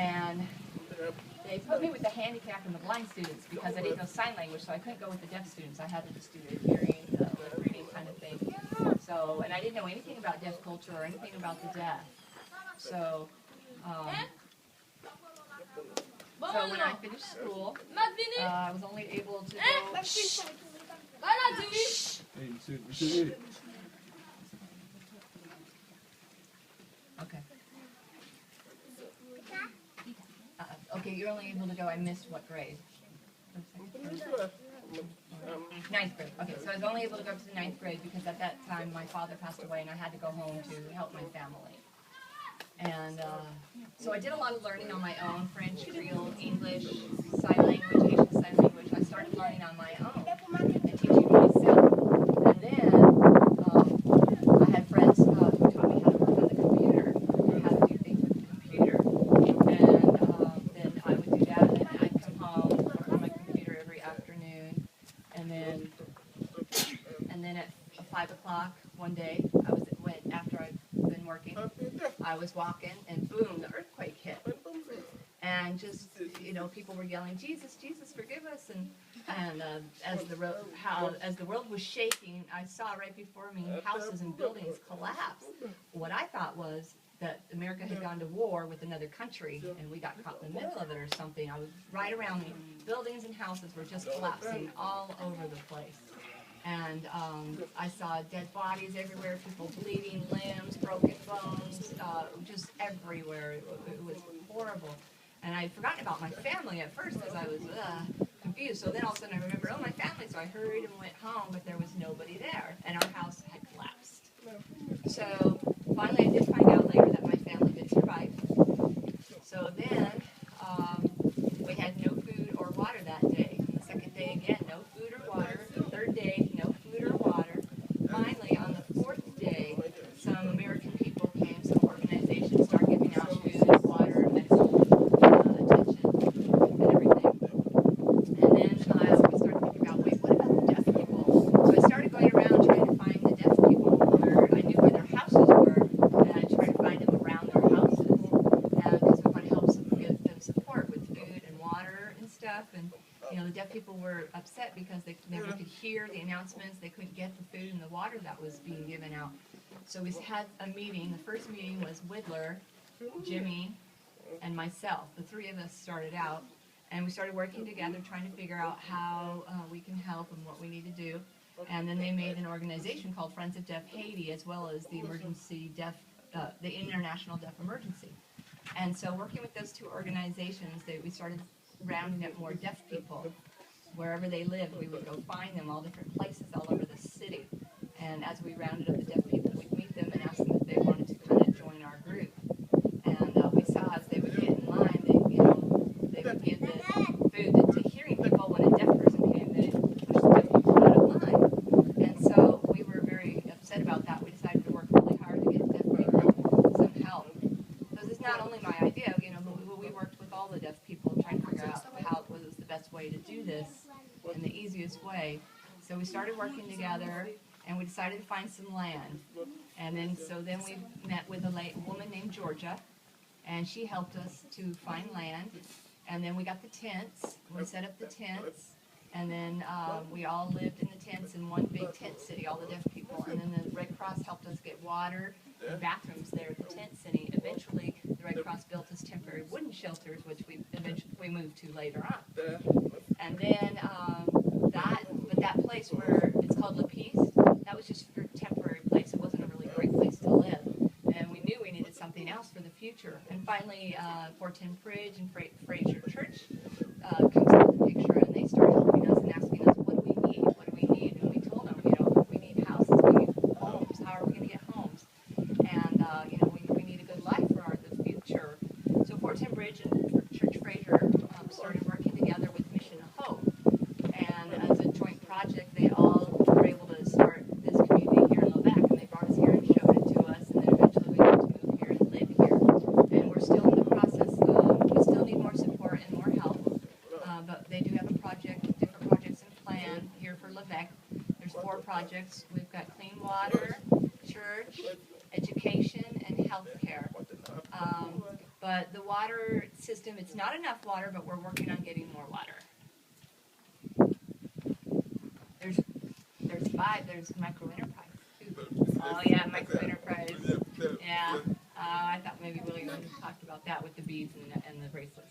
And they put me with the handicapped and the blind students because I didn't know sign language, so I couldn't go with the deaf students. I had to just do the hearing, lip reading kind of thing. So, and I didn't know anything about deaf culture or anything about the deaf. So, so when I finished school, I was only able to go. Okay. Okay, you're only able to go. I missed what grade? Ninth grade. Okay, so I was only able to go to the ninth grade because at that time my father passed away and I had to go home to help my family. And so I did a lot of learning on my own, French, Creole, English, sign language, Asian sign language. I started learning on my own and teaching myself. And then I had friends who taught me how to work on the computer, how to do things with the computer. And then I would do that, and I'd come home, work on my computer every afternoon. And then at 5 o'clock one day, after I'd been working, I was walking, and boom, the earthquake hit. And just, people were yelling, Jesus, Jesus, forgive us. And as the world was shaking, I saw right before me houses and buildings collapse. What I thought was that America had gone to war with another country, and we got caught in the middle of it or something. I was right around me. Buildings and houses were just collapsing all over the place. And I saw dead bodies everywhere, people bleeding, limbs, broken bones, just everywhere. It was horrible. And I had forgotten about my family at first because I was confused. So then all of a sudden I remembered, my family. So I hurried and went home, but there was nobody there. And our house had collapsed. So finally I did find out later that my family did survive. So then we had no food or water that day. The second day again, no food or water. The third day, no food or water. Finally, on the fourth day, some American people came, some organizations started giving out food and water, medical attention, and everything. And then we started thinking about, wait, what about the deaf people? So I started going around trying to find the deaf people where I knew where their houses were, and I tried to find them around their houses, because we want to help give them support with food and water and stuff. And the deaf people were upset because they never could hear the announcements. They couldn't get the food and the water that was being given out. So we had a meeting. The first meeting was Widler, Jimmy, and myself. The three of us started out, and we started working together trying to figure out how we can help and what we need to do. And then they made an organization called Friends of Deaf Haiti, as well as the the International Deaf Emergency. And so working with those two organizations, we started rounding up more deaf people. Wherever they lived, we would go find them, all different places all over the city. And as we rounded up the deaf people, we'd meet them and ask them if they wanted to kind of join our group. And we saw as they would get in line, they would give the food to hearing people. When a deaf person came, they pushed the deaf people out of line. And so we were very upset about that. We decided to work really hard to get deaf people some help. So this is not only my idea, but we worked with all the deaf people trying to figure out how was the best way to do this in the easiest way. So we started working together, and we decided to find some land. And then we met with a woman named Georgia, and she helped us to find land. And then we got the tents. We set up the tents, and then we all lived in the tents in one big tent city, all the deaf people. And then the Red Cross helped us get water and bathrooms there at the tent city. Eventually, the Red Cross built us temporary wooden shelters, which we moved to later on. And then that place where it's called La Peace, that was just a temporary place. It wasn't a really great place to live. And we knew we needed something else for the future. And finally, 410 Bridge and Fraser Church comes into the picture, and they started helping us and asking us, what do we need? What do we need? And we told them, we need houses, we need homes. How are we going to get homes? And, we need a good life for the future. So 410 Bridge and Church Fraser started working together with Mission of Hope. And as a joint project, they all were able to start this community here in Lebec, and they brought us here and showed it to us, and then eventually we got to move here and live here. And we're still in the process. We still need more support and more help, but they do have different projects in plan here for Lebec. There's 4 projects. We've got clean water, church, education, and health care. But the water system, it's not enough water, but we're working on getting more water. There's five. There's micro enterprise too. Oh yeah, micro enterprise. Yeah. I thought maybe Willie would have talked about that with the beads and the bracelets.